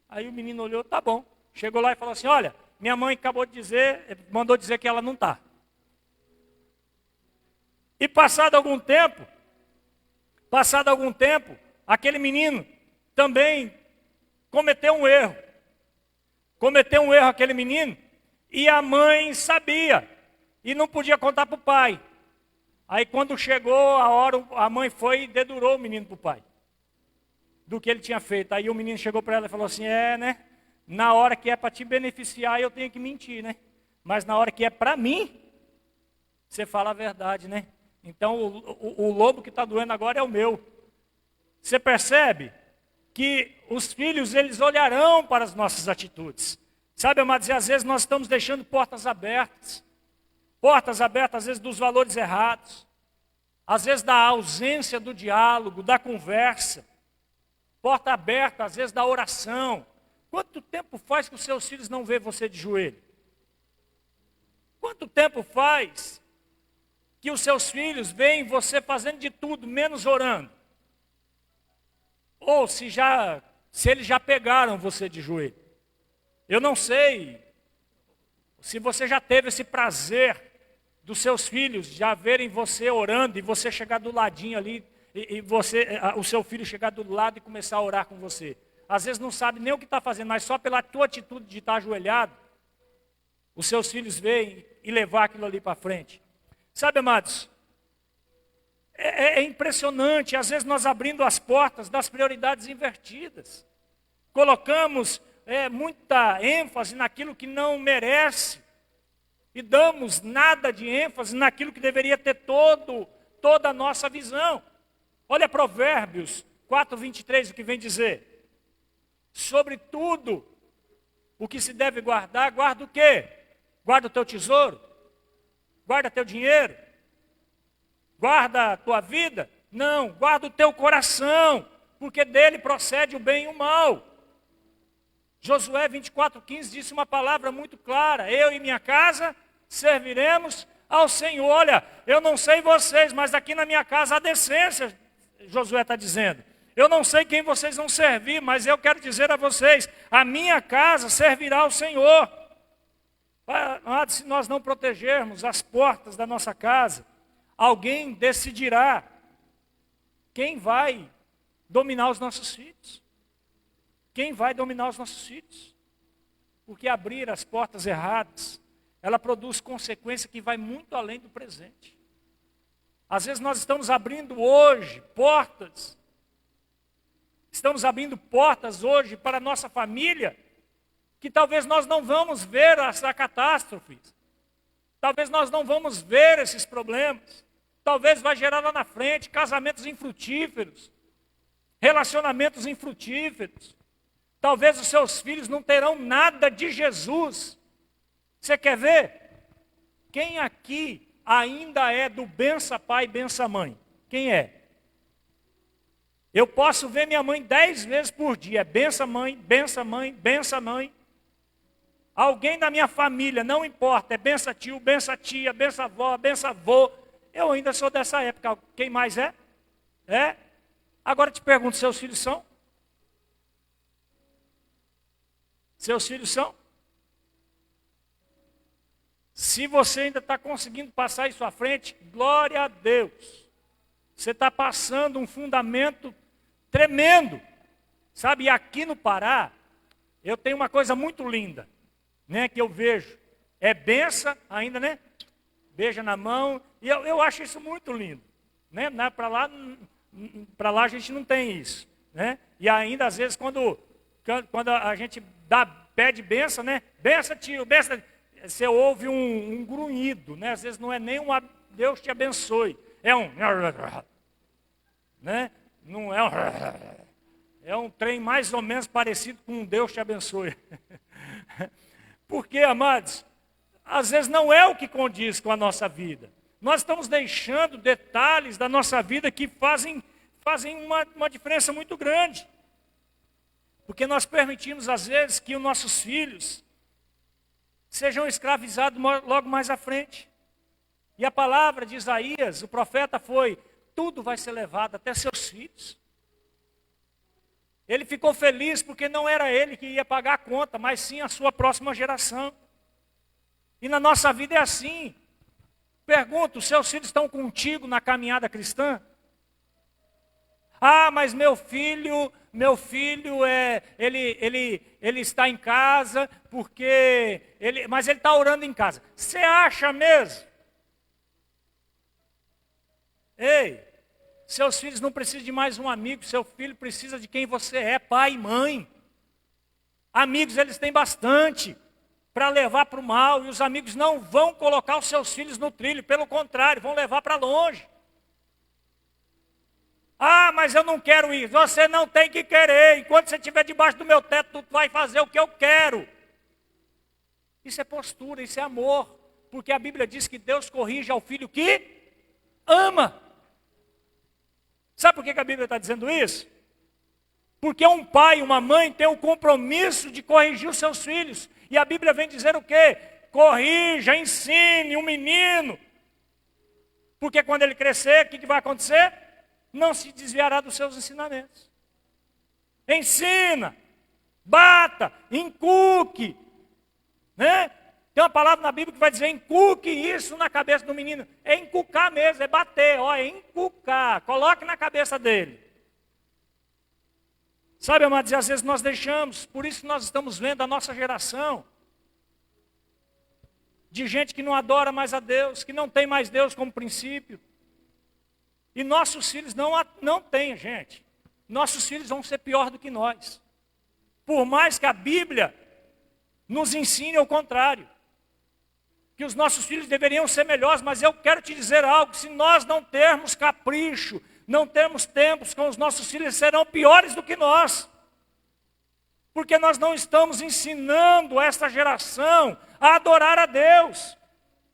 Aí o menino olhou, tá bom. Chegou lá e falou assim: olha, minha mãe acabou de dizer, mandou dizer que ela não está. E passado algum tempo, aquele menino também cometeu um erro. Cometeu um erro aquele menino, e a mãe sabia, e não podia contar para o pai. Aí quando chegou a hora, a mãe foi e dedurou o menino para o pai, do que ele tinha feito. Aí o menino chegou para ela e falou assim: né? Na hora que é para te beneficiar, eu tenho que mentir, né? Mas na hora que é para mim, você fala a verdade, né? Então o lobo que está doendo agora é o meu. Você percebe que os filhos, eles olharão para as nossas atitudes. Sabe, amados, e às vezes nós estamos deixando portas abertas, às vezes dos valores errados, às vezes da ausência do diálogo, da conversa, porta aberta, às vezes da oração. Quanto tempo faz que os seus filhos não vê você de joelho? Quanto tempo faz que os seus filhos veem você fazendo de tudo, menos orando? Ou se eles já pegaram você de joelho? Eu não sei se você já teve esse prazer dos seus filhos já verem você orando e você chegar do ladinho ali o seu filho chegar do lado e começar a orar com você. Às vezes não sabe nem o que está fazendo, mas só pela tua atitude de estar ajoelhado, os seus filhos veem e levar aquilo ali para frente. Sabe, amados, é impressionante, às vezes nós abrindo as portas das prioridades invertidas. Colocamos muita ênfase naquilo que não merece e damos nada de ênfase naquilo que deveria ter toda a nossa visão. Olha Provérbios 4:23, o que vem dizer: sobre tudo o que se deve guardar, guarda o quê? Guarda o teu tesouro? Guarda teu dinheiro? Guarda a tua vida? Não, guarda o teu coração, porque dele procede o bem e o mal. Josué 24:15 disse uma palavra muito clara: eu e minha casa serviremos ao Senhor. Olha, eu não sei vocês, mas aqui na minha casa há decência, Josué está dizendo. Eu não sei quem vocês vão servir, mas eu quero dizer a vocês: a minha casa servirá ao Senhor. Se nós não protegermos as portas da nossa casa, alguém decidirá quem vai dominar os nossos filhos. Quem vai dominar os nossos filhos? Porque abrir as portas erradas, ela produz consequência que vai muito além do presente. Às vezes nós estamos abrindo hoje portas, hoje para a nossa família, que talvez nós não vamos ver essa catástrofe, talvez nós não vamos ver esses problemas, talvez vai gerar lá na frente casamentos infrutíferos, relacionamentos infrutíferos, talvez os seus filhos não terão nada de Jesus. Você quer ver? Quem aqui ainda é do bença pai, bença mãe? Quem é? Eu posso ver minha mãe 10 vezes por dia. Bença mãe, bença mãe, bença mãe. Alguém da minha família, não importa, é bença tio, bença tia, bença avó, bença avô. Eu ainda sou dessa época. Quem mais é? É? Agora te pergunto, seus filhos são? Seus filhos são? Se você ainda está conseguindo passar isso à frente, glória a Deus. Você está passando um fundamento tremendo. Sabe, e aqui no Pará, eu tenho uma coisa muito linda, né, que eu vejo. É benção ainda, né? beija na mão, e eu acho isso muito lindo. Né? Para lá a gente não tem isso. Né? E ainda às vezes quando a gente pede bênção, né? Benção, tio, benção, você ouve um grunhido, né? Às vezes não é nem um Deus te abençoe, é um, né? Não é um, é um trem mais ou menos parecido com um Deus te abençoe. Porque, amados, às vezes não é o que condiz com a nossa vida. Nós estamos deixando detalhes da nossa vida que fazem uma diferença muito grande. Porque nós permitimos, às vezes, que os nossos filhos sejam escravizados logo mais à frente. E a palavra de Isaías, o profeta, foi: tudo vai ser levado, até seus filhos. Ele ficou feliz porque não era ele que ia pagar a conta, mas sim a sua próxima geração. E na nossa vida é assim. Pergunto, os seus filhos estão contigo na caminhada cristã? Ah, mas meu filho ele está em casa porque mas ele está orando em casa. Você acha mesmo? Ei, seus filhos não precisam de mais um amigo, seu filho precisa de quem você é, pai e mãe. Amigos eles têm bastante para levar para o mal, e os amigos não vão colocar os seus filhos no trilho, pelo contrário, vão levar para longe. Ah, mas eu não quero ir. Você não tem que querer. Enquanto você estiver debaixo do meu teto, tu vai fazer o que eu quero. Isso é postura, isso é amor. Porque a Bíblia diz que Deus corrige ao filho que ama. Sabe por que a Bíblia está dizendo isso? Porque um pai e uma mãe têm o compromisso de corrigir os seus filhos. E a Bíblia vem dizer o quê? Corrija, ensine um menino. Porque quando ele crescer, o que vai acontecer? Não se desviará dos seus ensinamentos. Ensina, bata, encuque. Né? Tem uma palavra na Bíblia que vai dizer: encuque isso na cabeça do menino. É encucar mesmo, é bater, é encucar. Coloque na cabeça dele. Sabe, amados, às vezes nós deixamos, por isso nós estamos vendo a nossa geração de gente que não adora mais a Deus, que não tem mais Deus como princípio. E nossos filhos não têm, gente. Nossos filhos vão ser pior do que nós. Por mais que a Bíblia nos ensine o contrário. Que os nossos filhos deveriam ser melhores, mas eu quero te dizer algo: se nós não termos capricho, não termos tempos com os nossos filhos, eles serão piores do que nós. Porque nós não estamos ensinando essa geração a adorar a Deus,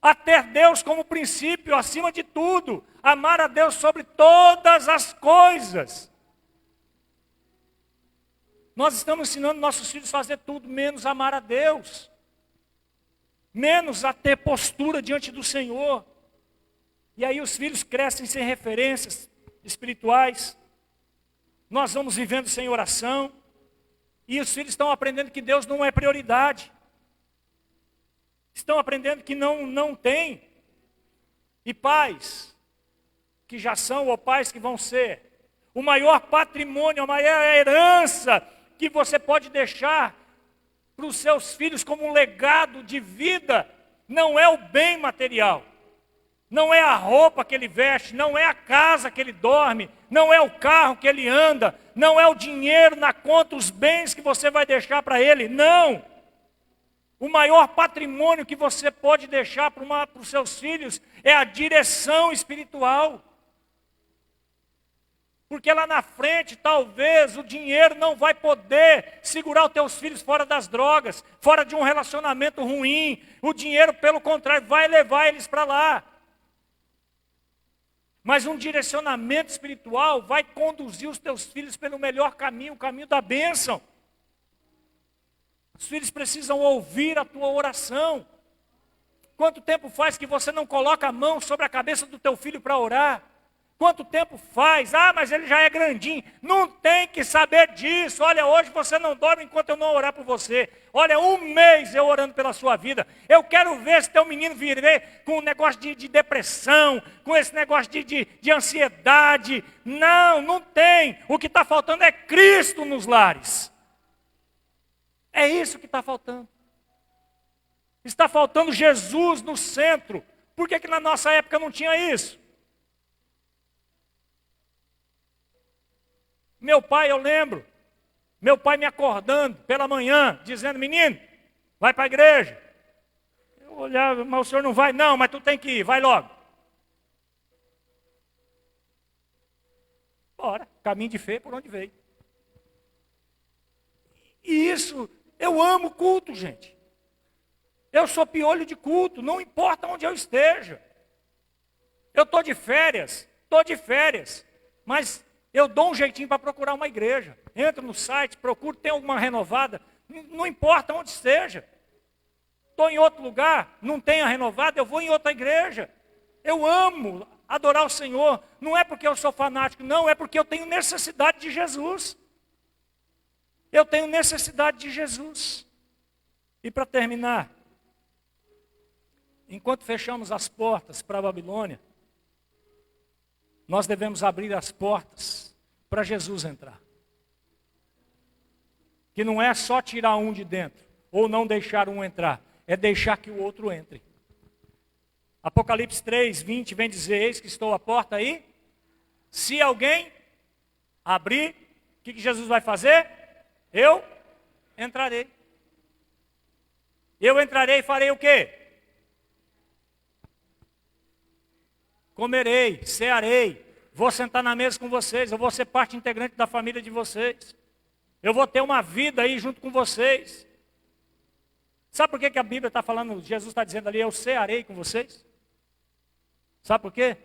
a ter Deus como princípio acima de tudo, amar a Deus sobre todas as coisas. Nós estamos ensinando nossos filhos a fazer tudo menos amar a Deus, menos a ter postura diante do Senhor. E aí os filhos crescem sem referências espirituais. Nós vamos vivendo sem oração, e os filhos estão aprendendo que Deus não é prioridade. Estão aprendendo que não tem. E pais que já são ou pais que vão ser, o maior patrimônio, a maior herança que você pode deixar para os seus filhos como um legado de vida, não é o bem material, não é a roupa que ele veste, não é a casa que ele dorme, não é o carro que ele anda, não é o dinheiro na conta, os bens que você vai deixar para ele, não. O maior patrimônio que você pode deixar para os seus filhos é a direção espiritual. Porque lá na frente, talvez, o dinheiro não vai poder segurar os teus filhos fora das drogas, fora de um relacionamento ruim. O dinheiro, pelo contrário, vai levar eles para lá. Mas um direcionamento espiritual vai conduzir os teus filhos pelo melhor caminho, o caminho da bênção. Os filhos precisam ouvir a tua oração. Quanto tempo faz que você não coloca a mão sobre a cabeça do teu filho para orar? Quanto tempo faz? Ah, mas ele já é grandinho. Não tem que saber disso. Olha, hoje você não dorme enquanto eu não orar por você. Olha, 1 mês eu orando pela sua vida. Eu quero ver se teu menino viver com um negócio de depressão, com esse negócio de ansiedade. Não tem. O que está faltando é Cristo nos lares. É isso que está faltando. Está faltando Jesus no centro. Por que na nossa época não tinha isso? Meu pai, eu lembro, meu pai me acordando pela manhã, dizendo, menino, vai para a igreja. Eu olhava, mas o senhor não vai? Não, mas tu tem que ir, vai logo. Bora, caminho de fé por onde veio. E isso, eu amo culto, gente. Eu sou piolho de culto, não importa onde eu esteja. Eu estou de férias, mas eu dou um jeitinho para procurar uma igreja. Entro no site, procuro, tem alguma renovada, não importa onde esteja. Estou em outro lugar, não tem a renovada, eu vou em outra igreja. Eu amo adorar o Senhor, não é porque eu sou fanático, não, é porque eu tenho necessidade de Jesus. Eu tenho necessidade de Jesus. E para terminar, enquanto fechamos as portas para a Babilônia, nós devemos abrir as portas para Jesus entrar. Que não é só tirar um de dentro, ou não deixar um entrar, é deixar que o outro entre. Apocalipse 3, 20 vem dizer, eis que estou à porta aí. Se alguém abrir, o que Jesus vai fazer? Eu entrarei. Eu entrarei e farei o quê? Comerei, cearei, vou sentar na mesa com vocês, eu vou ser parte integrante da família de vocês. Eu vou ter uma vida aí junto com vocês. Sabe por que a Bíblia está falando, Jesus está dizendo ali, eu cearei com vocês? Sabe por quê?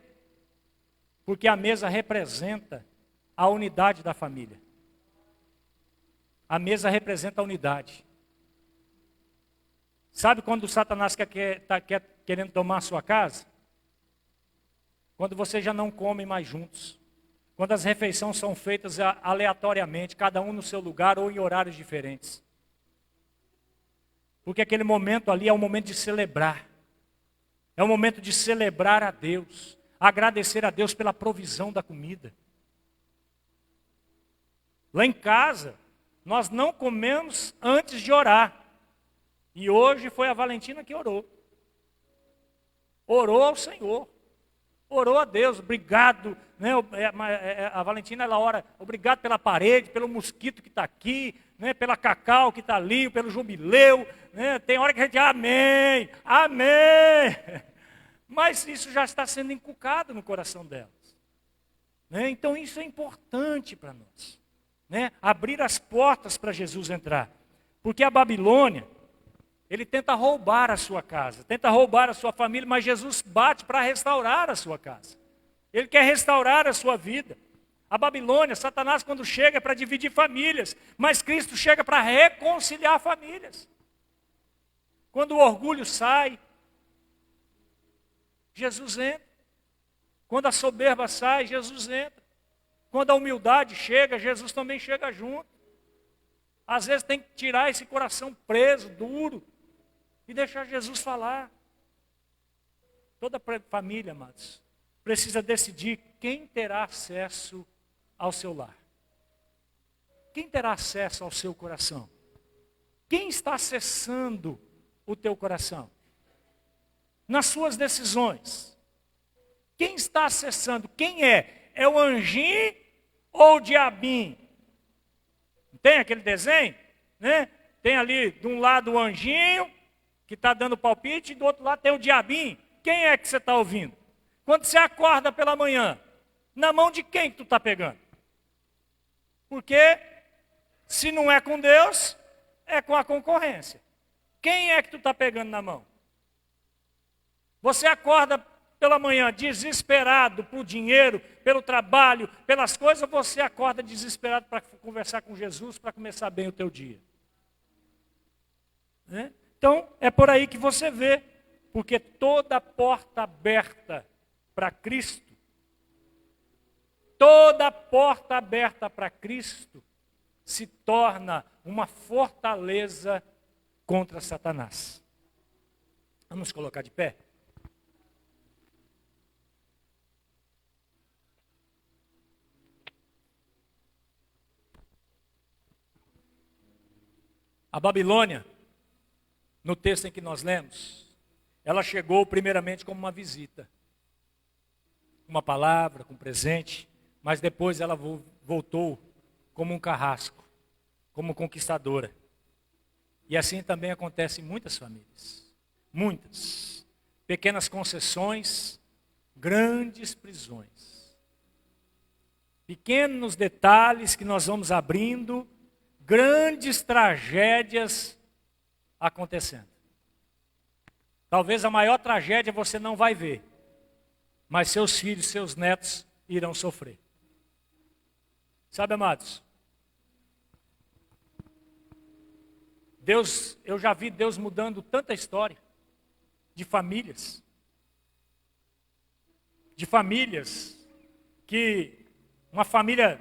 Porque a mesa representa a unidade da família. A mesa representa a unidade. Sabe quando o Satanás está querendo tomar a sua casa? Quando vocês já não comem mais juntos. Quando as refeições são feitas aleatoriamente, cada um no seu lugar ou em horários diferentes. Porque aquele momento ali é um momento de celebrar. É um momento de celebrar a Deus. Agradecer a Deus pela provisão da comida. Lá em casa, nós não comemos antes de orar. E hoje foi a Valentina que orou. Orou ao Senhor. Orou a Deus, obrigado. Né? A Valentina, ela ora, obrigado pela parede, pelo mosquito que está aqui, né? Pela cacau que está ali, pelo jubileu. Né? Tem hora que a gente, amém, amém. Mas isso já está sendo inculcado no coração delas. Né? Então isso é importante para nós. Né? Abrir as portas para Jesus entrar. Porque a Babilônia, ele tenta roubar a sua casa, tenta roubar a sua família, mas Jesus bate para restaurar a sua casa. Ele quer restaurar a sua vida. A Babilônia, Satanás quando chega é para dividir famílias, mas Cristo chega para reconciliar famílias. Quando o orgulho sai, Jesus entra. Quando a soberba sai, Jesus entra. Quando a humildade chega, Jesus também chega junto. Às vezes tem que tirar esse coração preso, duro, e deixar Jesus falar. Toda família, amados, precisa decidir quem terá acesso ao seu lar. Quem terá acesso ao seu coração? Quem está acessando o teu coração? Nas suas decisões. Quem está acessando? Quem é? É o anjinho ou o diabinho? Tem aquele desenho? Né? Tem ali de um lado o anjinho, que está dando palpite, e do outro lado tem o diabinho. Quem é que você está ouvindo? Quando você acorda pela manhã, na mão de quem que tu está pegando? Porque se não é com Deus, é com a concorrência. Quem é que tu está pegando na mão? Você acorda pela manhã desesperado por dinheiro, pelo trabalho, pelas coisas, ou você acorda desesperado para conversar com Jesus, para começar bem o teu dia? Né? Então, é por aí que você vê, porque toda porta aberta para Cristo, toda porta aberta para Cristo se torna uma fortaleza contra Satanás. Vamos colocar de pé? A Babilônia, no texto em que nós lemos, ela chegou primeiramente como uma visita. Uma palavra, com presente, mas depois ela voltou como um carrasco, como conquistadora. E assim também acontece em muitas famílias. Muitas. Pequenas concessões, grandes prisões. Pequenos detalhes que nós vamos abrindo, grandes tragédias acontecendo. Talvez a maior tragédia você não vai ver, mas seus filhos, seus netos irão sofrer. Sabe, amados? Deus, eu já vi Deus mudando tanta história de famílias. De famílias que uma família...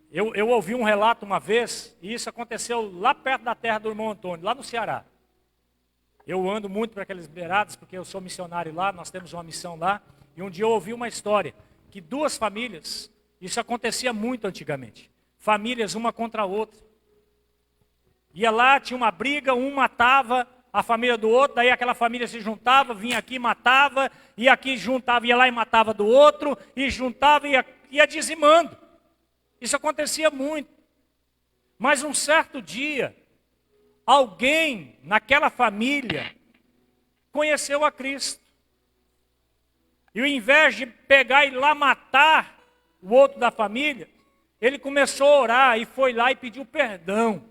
Eu ouvi um relato uma vez, e isso aconteceu lá perto da terra do irmão Antônio, lá no Ceará. Eu ando muito para aqueles beirados, porque eu sou missionário lá, nós temos uma missão lá. E um dia eu ouvi uma história, que duas famílias, isso acontecia muito antigamente. Famílias uma contra a outra. Ia lá, tinha uma briga, um matava a família do outro, daí aquela família se juntava, vinha aqui, matava, e aqui juntava, ia lá e matava do outro, e juntava e ia dizimando. Isso acontecia muito. Mas um certo dia, alguém naquela família conheceu a Cristo. E ao invés de pegar e ir lá matar o outro da família, ele começou a orar e foi lá e pediu perdão.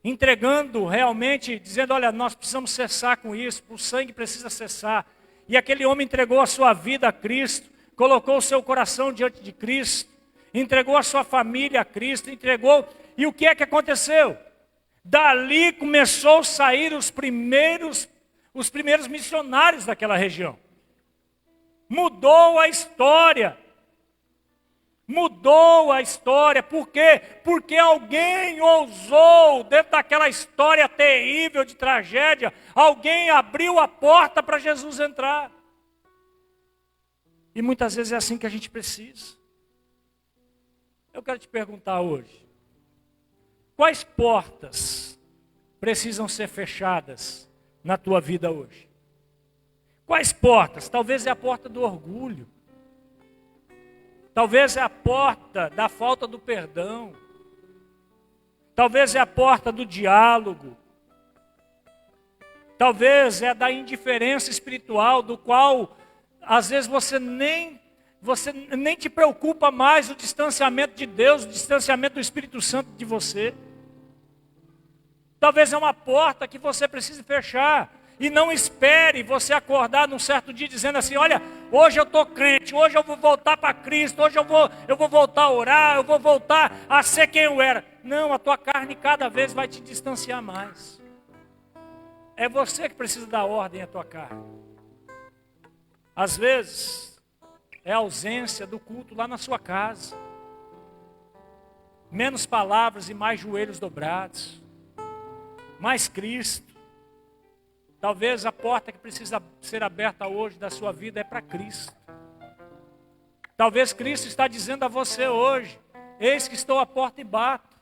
Entregando realmente, dizendo, olha, nós precisamos cessar com isso, o sangue precisa cessar. E aquele homem entregou a sua vida a Cristo, colocou o seu coração diante de Cristo, entregou a sua família a Cristo, entregou, e o que é que aconteceu? Dali começou a sair os primeiros missionários daquela região. Mudou a história. Mudou a história. Por quê? Porque alguém ousou, dentro daquela história terrível de tragédia, alguém abriu a porta para Jesus entrar. E muitas vezes é assim que a gente precisa. Eu quero te perguntar hoje, quais portas precisam ser fechadas na tua vida hoje? Quais portas? Talvez é a porta do orgulho. Talvez é a porta da falta do perdão. Talvez é a porta do diálogo. Talvez é da indiferença espiritual, do qual às vezes você nem te preocupa mais o distanciamento de Deus, o distanciamento do Espírito Santo de você. Talvez é uma porta que você precise fechar. E não espere você acordar num certo dia dizendo assim, olha, hoje eu estou crente, hoje eu vou voltar para Cristo, hoje eu vou voltar a orar, eu vou voltar a ser quem eu era. Não, a tua carne cada vez vai te distanciar mais. É você que precisa dar ordem à tua carne. Às vezes, é a ausência do culto lá na sua casa. Menos palavras e mais joelhos dobrados. Mais Cristo. Talvez a porta que precisa ser aberta hoje da sua vida é para Cristo. Talvez Cristo está dizendo a você hoje, eis que estou à porta e bato.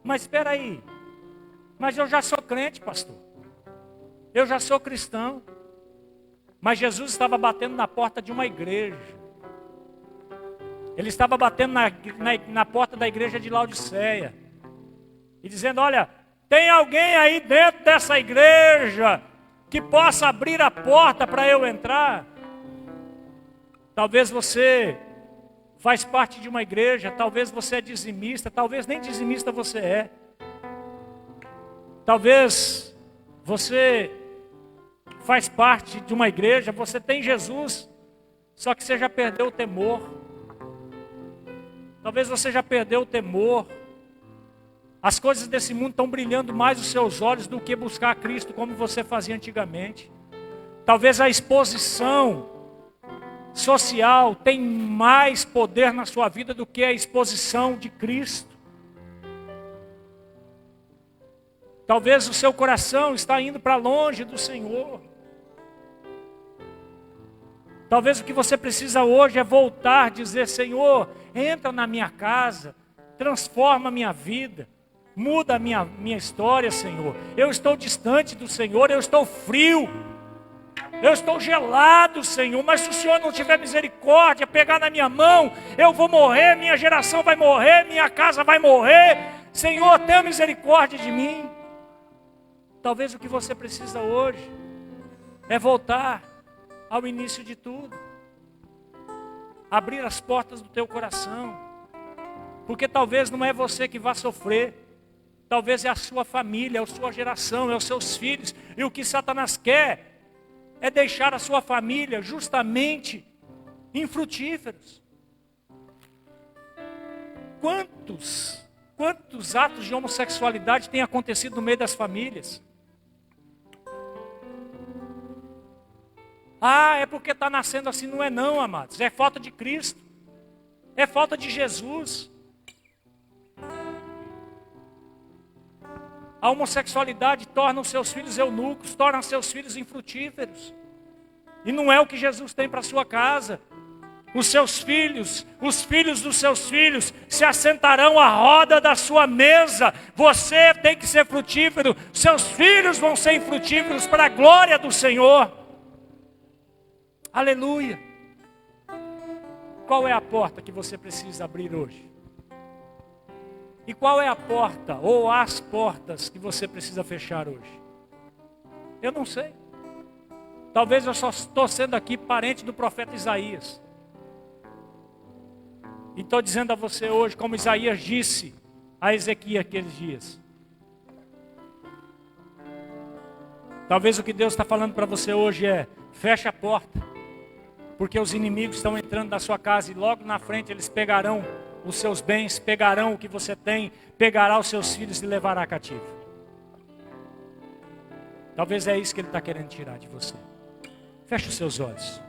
Mas espera aí, mas eu já sou crente, pastor. Eu já sou cristão. Mas Jesus estava batendo na porta de uma igreja. Ele estava batendo na porta da igreja de Laodiceia. E dizendo, olha, tem alguém aí dentro dessa igreja que possa abrir a porta para eu entrar? Talvez você faz parte de uma igreja, talvez você é dizimista, talvez nem dizimista você é. Talvez você faz parte de uma igreja, você tem Jesus, só que você já perdeu o temor. Talvez você já perdeu o temor. As coisas desse mundo estão brilhando mais os seus olhos do que buscar a Cristo como você fazia antigamente. Talvez a exposição social tem mais poder na sua vida do que a exposição de Cristo. Talvez o seu coração está indo para longe do Senhor. Talvez o que você precisa hoje é voltar, dizer, Senhor, entra na minha casa, transforma a minha vida. Muda a minha história, Senhor. Eu estou distante do Senhor, eu estou frio. Eu estou gelado, Senhor, mas se o Senhor não tiver misericórdia, pegar na minha mão, eu vou morrer, minha geração vai morrer, minha casa vai morrer. Senhor, tenha misericórdia de mim. Talvez o que você precisa hoje é voltar ao início de tudo. Abrir as portas do teu coração. Porque talvez não é você que vai sofrer. Talvez é a sua família, é a sua geração, é os seus filhos. E o que Satanás quer é deixar a sua família justamente infrutíferos. Quantos atos de homossexualidade têm acontecido no meio das famílias? Ah, é porque está nascendo assim. Não é não, amados. É falta de Cristo. É falta de Jesus. A homossexualidade torna os seus filhos eunucos, torna os seus filhos infrutíferos. E não é o que Jesus tem para a sua casa. Os seus filhos, os filhos dos seus filhos, se assentarão à roda da sua mesa. Você tem que ser frutífero. Seus filhos vão ser infrutíferos para a glória do Senhor. Aleluia. Qual é a porta que você precisa abrir hoje? E qual é a porta ou as portas que você precisa fechar hoje? Eu não sei. Talvez eu só estou sendo aqui parente do profeta Isaías. E estou dizendo a você hoje, como Isaías disse a Ezequias aqueles dias. Talvez o que Deus está falando para você hoje é: fecha a porta. Porque os inimigos estão entrando na sua casa e logo na frente eles pegarão os seus bens, pegarão o que você tem, pegará os seus filhos e levará cativo. Talvez é isso que Ele está querendo tirar de você. Feche os seus olhos.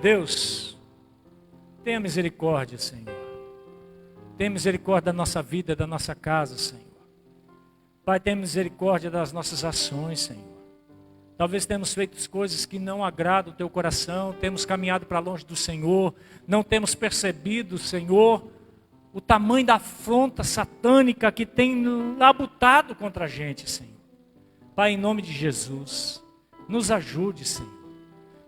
Deus, tenha misericórdia, Senhor. Tenha misericórdia da nossa vida, da nossa casa, Senhor. Pai, tenha misericórdia das nossas ações, Senhor. Talvez tenhamos feito coisas que não agradam o teu coração, temos caminhado para longe do Senhor, não temos percebido, Senhor, o tamanho da afronta satânica que tem labutado contra a gente, Senhor. Pai, em nome de Jesus, nos ajude, Senhor.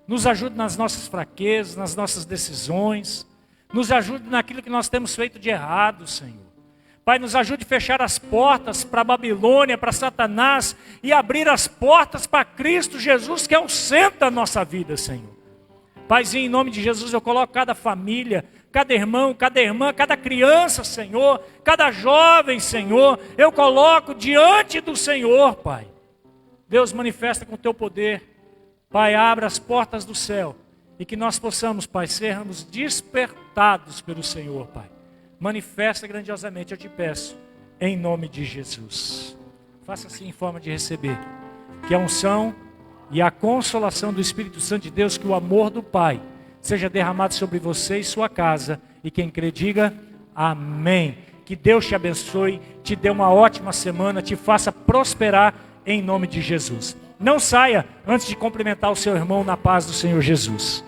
Nos ajude nas nossas fraquezas, nas nossas decisões. Nos ajude naquilo que nós temos feito de errado, Senhor. Pai, nos ajude a fechar as portas para a Babilônia, para Satanás, e abrir as portas para Cristo Jesus, que é o centro da nossa vida, Senhor. Paizinho, em nome de Jesus, eu coloco cada família, cada irmão, cada irmã, cada criança, Senhor, cada jovem, Senhor, eu coloco diante do Senhor, Pai. Deus, manifesta com o teu poder. Pai, abra as portas do céu e que nós possamos, Pai, sermos despertados pelo Senhor, Pai. Manifesta grandiosamente, eu te peço, em nome de Jesus. Faça assim em forma de receber, que a unção e a consolação do Espírito Santo de Deus, que o amor do Pai seja derramado sobre você e sua casa, e quem crê diga amém. Que Deus te abençoe, te dê uma ótima semana, te faça prosperar em nome de Jesus. Não saia antes de cumprimentar o seu irmão na paz do Senhor Jesus.